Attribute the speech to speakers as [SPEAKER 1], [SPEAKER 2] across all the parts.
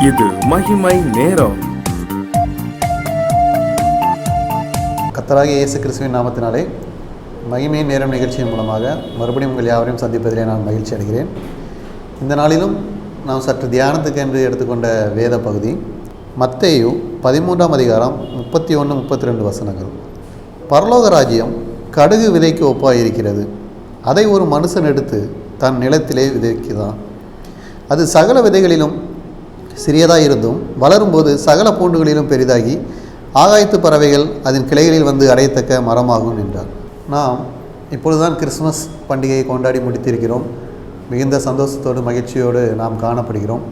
[SPEAKER 1] இது மகிமை நேரம்.
[SPEAKER 2] கர்த்தராகிய இயேசு கிறிஸ்துவின் நாமத்தினாலே மகிமை நேரம் நிகழ்ச்சியின் மூலமாக மறுபடியும் உங்கள் யாவரையும் சந்திப்பதிலே நான் மகிழ்ச்சி அடைகிறேன். இந்த நாளிலும் நாம் சற்று தியானத்துக்கு என்று எடுத்துக்கொண்ட வேத பகுதி மத்தேயு 13ஆம் அதிகாரம் 31-32 வசனங்கள். பரலோக ராஜ்யம் கடுகு விதைக்கு ஒப்பாயிருக்கிறது. அதை ஒரு மனுஷன் எடுத்து தன் நிலத்திலே விதைக்கிறான். அது சகல விதைகளிலும் சிறியதாக இருந்தும் வளரும்போது சகல பூண்டுகளிலும் பெரிதாகி ஆகாயத்து பறவைகள் அதன் கிளைகளில் வந்து அடையத்தக்க மரமாகும் என்றார். நாம் இப்பொழுதுதான் கிறிஸ்துமஸ் பண்டிகையை கொண்டாடி முடித்திருக்கிறோம். மிகுந்த சந்தோஷத்தோடு மகிழ்ச்சியோடு நாம் காணப்படுகிறோம்.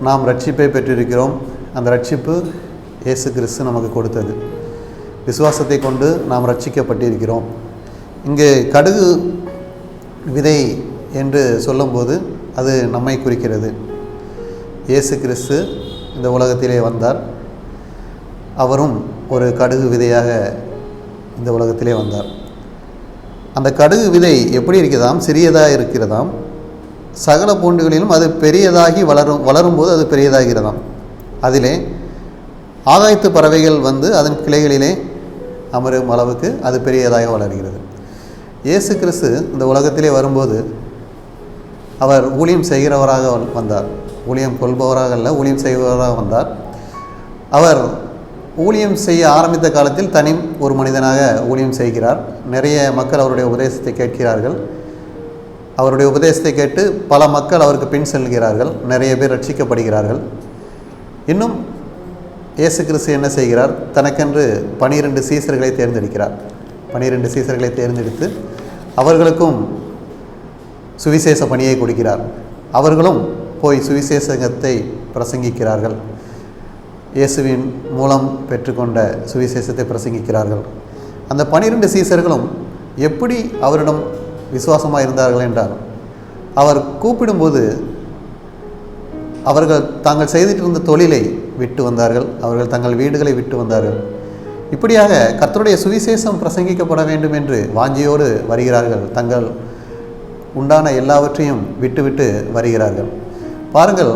[SPEAKER 2] நாம் ரட்சிப்பை பெற்றிருக்கிறோம். அந்த ரட்சிப்பு இயேசு கிறிஸ்து நமக்கு கொடுத்தது. விசுவாசத்தை கொண்டு நாம் ரட்சிக்கப்பட்டிருக்கிறோம். இங்கு கடுகு விதை என்று சொல்லும்போது அது நம்மை குறிக்கிறது. இயேசு கிறிஸ்து இந்த உலகத்திலே வந்தார். அவரும் ஒரு கடுகு விதையாக இந்த உலகத்திலே வந்தார். அந்த கடுகு விதை எப்படி இருக்கிறதாம்? சிறியதாக இருக்கிறதாம். சகல பூண்டுகளிலும் அது பெரியதாகி வளரும்போது அது பெரியதாகிறதாம். அதிலே ஆகாயத்து பறவைகள் வந்து அதன் கிளைகளிலே அமரும் அளவுக்கு அது பெரியதாக வளர்கிறது. இயேசு கிறிஸ்து இந்த உலகத்திலே வரும்போது அவர் ஊழியம் செய்கிறவராக வந்தார். ஊழியம் கொள்பவராக அல்ல, ஊழியம் செய்பவராக வந்தார். அவர் ஊழியம் செய்ய ஆரம்பித்த காலத்தில் தனி ஒரு மனிதனாக ஊழியம் செய்கிறார். நிறைய மக்கள் அவருடைய உபதேசத்தை கேட்கிறார்கள். அவருடைய உபதேசத்தை கேட்டு பல மக்கள் அவருக்கு பின் செல்கிறார்கள். நிறைய பேர் ரட்சிக்கப்படுகிறார்கள். இன்னும் இயேசு கிறிஸ்து என்ன செய்கிறார்? தனக்கென்று 12 சீசர்களை தேர்ந்தெடுக்கிறார். 12 சீசர்களை தேர்ந்தெடுத்து அவர்களுக்கும் சுவிசேஷ பணியை கொடுக்கிறார். அவர்களும் போய் சுவிசேஷத்தை பிரசங்கிக்கிறார்கள். இயேசுவின் மூலம் பெற்றுக்கொண்ட சுவிசேஷத்தை பிரசங்கிக்கிறார்கள். அந்த 12 சீசர்களும் எப்படி அவரிடம் விசுவாசமாக இருந்தார்கள் என்றால், அவர் கூப்பிடும்போது அவர்கள் தாங்கள் செய்துட்டு இருந்த தொழிலை விட்டு வந்தார்கள். அவர்கள் தங்கள் வீடுகளை விட்டு வந்தார்கள். இப்படியாக கர்த்தருடைய சுவிசேஷம் பிரசங்கிக்கப்பட வேண்டும் என்று வாஞ்சியோடு வருகிறார்கள். தங்கள் உண்டான எல்லாவற்றையும் விட்டுவிட்டு வருகிறார்கள். பாருங்கள்,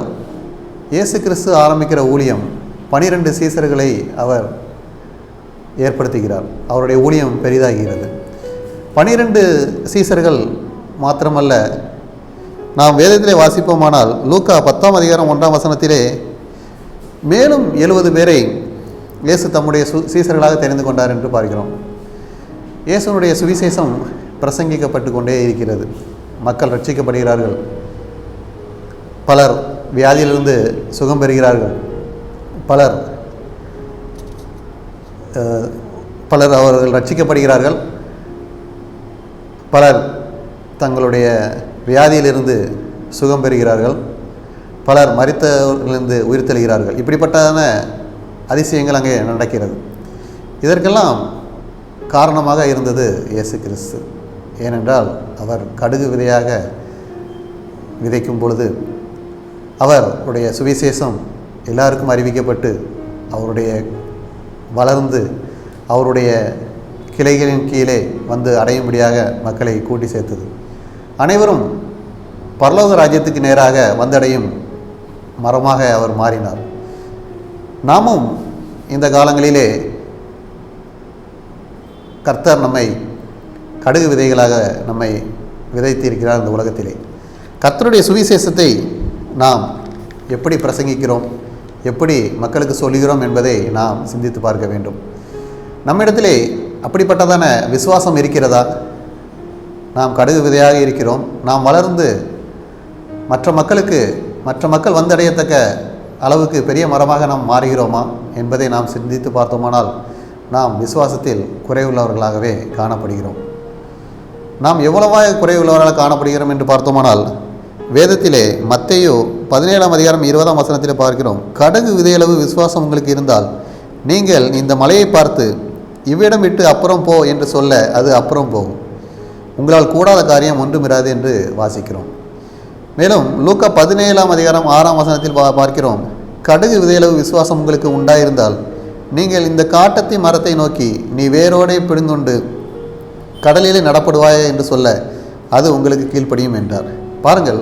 [SPEAKER 2] இயேசு கிறிஸ்து ஆரம்பிக்கிற ஊழியம் 12 சீசர்களை அவர் ஏற்படுத்துகிறார். அவருடைய ஊழியம் பெரிதாகிறது. 12 சீசர்கள் மாத்திரமல்ல, நாம் வேதத்திலே வாசிப்போமானால் லூக்கா 10ஆம் அதிகாரம் 1ஆம் வசனத்திலே மேலும் 70 பேரை இயேசு தம்முடைய சீசர்களாக தெரிந்து கொண்டார் என்று பார்க்கிறோம். இயேசுனுடைய சுவிசேஷம் பிரசங்கிக்கப்பட்டு கொண்டே இருக்கிறது. மக்கள் ரட்சிக்கப்படுகிறார்கள். பலர் வியாதியிலிருந்து சுகம் பெறுகிறார்கள். பலர் அவர்கள் ரட்சிக்கப்படுகிறார்கள். பலர் தங்களுடைய வியாதியிலிருந்து சுகம் பெறுகிறார்கள். பலர் மரித்தவர்களிலிருந்து உயிர் தெழுகிறார்கள். இப்படிப்பட்டதான அதிசயங்கள் அங்கே நடக்கிறது. இதற்கெல்லாம் காரணமாக இருந்தது இயேசு கிறிஸ்து. ஏனென்றால் அவர் கடுகு விதையாக விதைக்கும் பொழுது அவருடைய சுவிசேஷம் எல்லாருக்கும் அறிவிக்கப்பட்டு அவருடைய வளர்ந்து அவருடைய கிளைகளின் கீழே வந்து அடையும்படியாக மக்களை கூட்டி சேர்த்தது. அனைவரும் பரலோக ராஜ்யத்துக்கு நேராக வந்தடையும் மரமாக அவர் மாறினார். நாமும் இந்த காலங்களிலே கர்த்தர் நம்மை கடுகு விதைகளாக நம்மை விதைத்திருக்கிறார். இந்த உலகத்திலே கர்த்தருடைய சுவிசேஷத்தை நாம் எப்படி பிரசங்கிக்கிறோம், எப்படி மக்களுக்கு சொல்லுகிறோம் என்பதை நாம் சிந்தித்து பார்க்க வேண்டும். நம்மிடத்திலே அப்படிப்பட்டதான விசுவாசம் இருக்கிறதா? நாம் கடுகு விதையாக இருக்கிறோம். நாம் வளர்ந்து மற்ற மக்கள் வந்தடையத்தக்க அளவுக்கு பெரிய மரமாக நாம் மாறுகிறோமா என்பதை நாம் சிந்தித்து பார்த்தோமானால் நாம் விசுவாசத்தில் குறைவுள்ளவர்களாகவே காணப்படுகிறோம். நாம் எவ்வளவாக குறைவுள்ளவர்களாக காணப்படுகிறோம் என்று பார்த்தோமானால் வேதத்திலே மத்தேயு 17ஆம் அதிகாரம் 20ஆம் வசனத்திலே பார்க்கிறோம். கடுகு விதையளவு விசுவாசம் உங்களுக்கு இருந்தால் நீங்கள் இந்த மலையை பார்த்து இவ்விடம் விட்டு அப்புறம் போ என்று சொல்ல அது அப்புறம் போகும். உங்களால் கூடாத காரியம் ஒன்றுமிராது என்று வாசிக்கிறோம். மேலும் லூக்கா 17ஆம் அதிகாரம் 6ஆம் வசனத்தில் பார்க்கிறோம். கடுகு விதையளவு விசுவாசம் உங்களுக்கு உண்டாயிருந்தால் நீங்கள் இந்த காட்டத்தி மரத்தை நோக்கி நீ வேரோடே பிடுங்குண்டு கடலிலே நடப்படுவாயே என்று சொல்ல அது உங்களுக்கு கீழ்ப்படியும் என்றார். பாருங்கள்,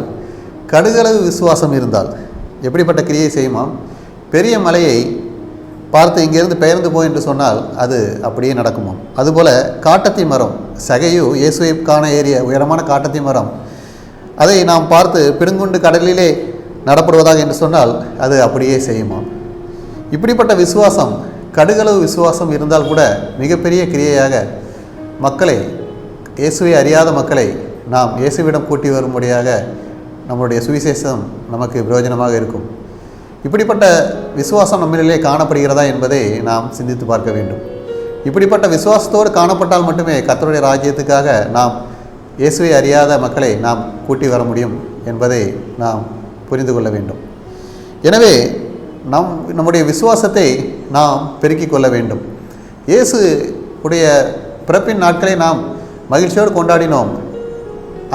[SPEAKER 2] கடுகளவு விசுவாசம் இருந்தால் எப்படிப்பட்ட கிரியை செய்யுமாம்? பெரிய மலையை பார்த்து இங்கேருந்து பெயர்ந்து போ என்று சொன்னால் அது அப்படியே நடக்குமாம். அதுபோல் காட்டத்தி மரம், சகையு இயேசுவை காண ஏறிய உயரமான காட்டத்தி மரம், அதை நாம் பார்த்து பிடுங்குண்டு கடலிலே நடப்படுவதாக என்று சொன்னால் அது அப்படியே செய்யுமாம். இப்படிப்பட்ட விசுவாசம், கடுகளவு விசுவாசம் இருந்தால் கூட மிகப்பெரிய கிரியையாக மக்களை, இயேசுவை அறியாத மக்களை நாம் இயேசுவிடம் கூட்டி வரும்படியாக நம்முடைய சுவிசேஷம் நமக்கு பிரயோஜனமாக இருக்கும். இப்படிப்பட்ட விசுவாசம் நம்மளிலே காணப்படுகிறதா என்பதை நாம் சிந்தித்து பார்க்க வேண்டும். இப்படிப்பட்ட விசுவாசத்தோடு காணப்பட்டால் மட்டுமே கர்த்தருடைய ராஜ்யத்துக்காக நாம் இயேசுவை அறியாத மக்களை நாம் கூட்டி வர முடியும் என்பதை நாம் புரிந்து கொள்ள வேண்டும். எனவே நம்முடைய விசுவாசத்தை நாம் பெருக்கிக் கொள்ள வேண்டும். இயேசு உடைய பிறப்பின் நாட்களை நாம் மகிழ்ச்சியோடு கொண்டாடினோம்.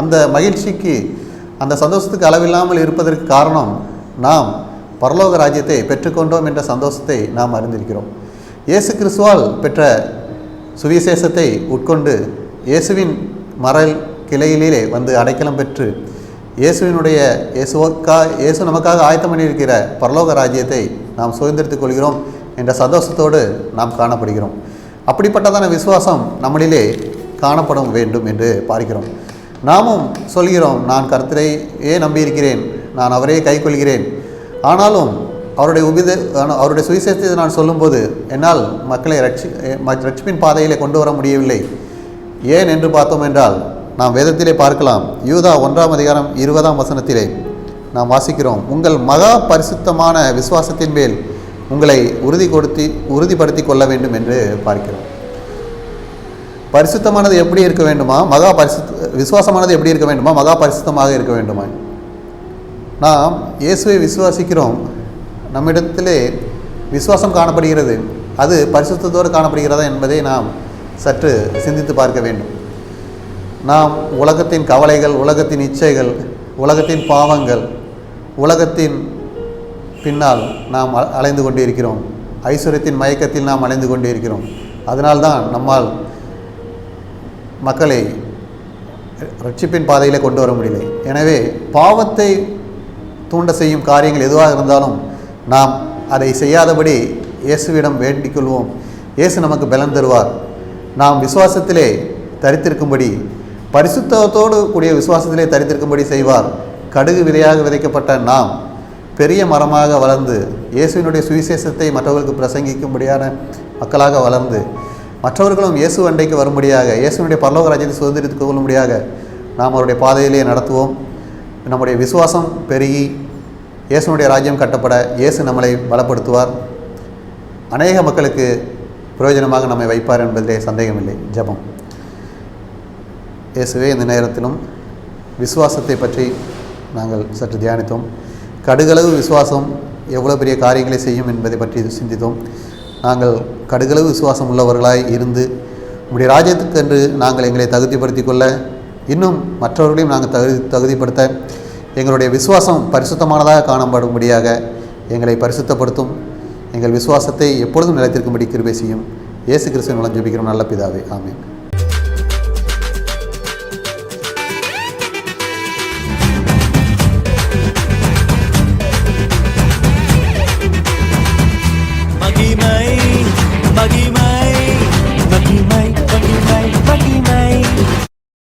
[SPEAKER 2] அந்த மகிழ்ச்சிக்கு, அந்த சந்தோஷத்துக்கு அளவில்லாமல் இருப்பதற்கு காரணம் நாம் பரலோக ராஜ்யத்தை பெற்றுக்கொண்டோம் என்ற சந்தோஷத்தை நாம் அறிந்திருக்கிறோம். இயேசு கிறிஸ்துவால் பெற்ற சுவிசேஷத்தை உட்கொண்டு இயேசுவின் மரல் கிளையிலே வந்து அடைக்கலம் பெற்று இயேசு நமக்காக ஆயத்தம் பண்ணியிருக்கிற பரலோக ராஜ்யத்தை நாம் சுதந்திரித்துக் கொள்கிறோம் என்ற சந்தோஷத்தோடு நாம் காணப்படுகிறோம். அப்படிப்பட்டதான விசுவாசம் நம்மளிலே காணப்பட வேண்டும் என்று பார்க்கிறோம். நாமும் சொல்கிறோம், நான் கர்த்தரையே நம்பியிருக்கிறேன், நான் அவரையே கைக்கொள்கிறேன். ஆனாலும் அவருடைய சுவிசேஷத்தை நான் சொல்லும்போது என்னால் மக்களை ரட்சிப்பின் பாதையிலே கொண்டு வர முடியவில்லை. ஏன் என்று பார்த்தோம் என்றால், நாம் வேதத்திலே பார்க்கலாம். யூதா 1ஆம் அதிகாரம் 20ஆம் வசனத்திலே நாம் வாசிக்கிறோம், உங்கள் மகா பரிசுத்தமான விசுவாசத்தின் மேல் உங்களை உறுதிப்படுத்தி கொள்ள வேண்டும் என்று பார்க்கிறோம். பரிசுத்தமானது எப்படி இருக்க வேண்டுமா? விசுவாசமானது எப்படி இருக்க வேண்டுமா? மகா பரிசுத்தமாக இருக்க வேண்டுமா? நாம் இயேசுவை விசுவாசிக்கிறோம், நம்மிடத்திலே விசுவாசம் காணப்படுகிறது, அது பரிசுத்தத்தோடு காணப்படுகிறதா என்பதை நாம் சற்று சிந்தித்து பார்க்க வேண்டும். நாம் உலகத்தின் கவலைகள், உலகத்தின் இச்சைகள், உலகத்தின் பாவங்கள், உலகத்தின் பின்னால் நாம் அலைந்து கொண்டிருக்கிறோம். ஐஸ்வர்யத்தின் மயக்கத்தில் நாம் அலைந்து கொண்டிருக்கிறோம். அதனால்தான் நம்மால் மக்களை ரட்சிப்பின் பாதையிலே கொண்டு வர முடியலை. எனவே பாவத்தை தூண்ட செய்யும் காரியங்கள் எதுவாக இருந்தாலும் நாம் அதை செய்யாதபடி இயேசுவிடம் வேண்டிக் கொள்வோம். இயேசு நமக்கு பலன் தருவார். நாம் விசுவாசத்திலே தரித்திருக்கும்படி, பரிசுத்தத்தோடு கூடிய விசுவாசத்திலே தரித்திருக்கும்படி செய்வார். கடுகு விதையாக விதைக்கப்பட்ட நாம் பெரிய மரமாக வளர்ந்து இயேசுவினுடைய சுவிசேஷத்தை மற்றவர்களுக்கு பிரசங்கிக்கும்படியான மக்களாக வளர்ந்து மற்றவர்களும் இயேசு அண்டைக்கு வரும்படியாக, இயேசுவினுடைய பரலோக ராஜ்யத்தை சுதந்திரித்துக் கொள்ளும்படியாக நாம் அவருடைய பாதையிலே நடத்துவோம். நம்முடைய விசுவாசம் பெருகி இயேசுனுடைய ராஜ்யம் கட்டப்பட இயேசு நம்மளை பலப்படுத்துவார். அநேக மக்களுக்கு பிரயோஜனமாக நம்மை வைப்பார் என்பதிலே சந்தேகமில்லை. ஜெபம். இயேசுவே, இந்த நேரத்திலும் விசுவாசத்தை பற்றி நாங்கள் சற்று தியானித்தோம். கடுகளவு விசுவாசம் எவ்வளோ பெரிய காரியங்களை செய்யும் என்பதை பற்றி சிந்தித்தோம். நாங்கள் கடுகளவு விசுவாசம் உள்ளவர்களாய் இருந்து உங்களுடைய ராஜ்யத்துக்கென்று நாங்கள் எங்களை தகுதிப்படுத்தி கொள்ள, இன்னும் மற்றவர்களையும் நாங்கள் தகுதிப்படுத்த எங்களுடைய விசுவாசம் பரிசுத்தமானதாக காணப்படும்படியாக எங்களை பரிசுத்தப்படுத்தும். எங்கள் விசுவாசத்தை எப்பொழுதும் நிலைத்திருக்கும்படி கிருபை செய்யும். இயேசு கிறிஸ்துவின் மூலம் ஜெபிக்கிறோம் நல்ல பிதாவே, ஆமென்.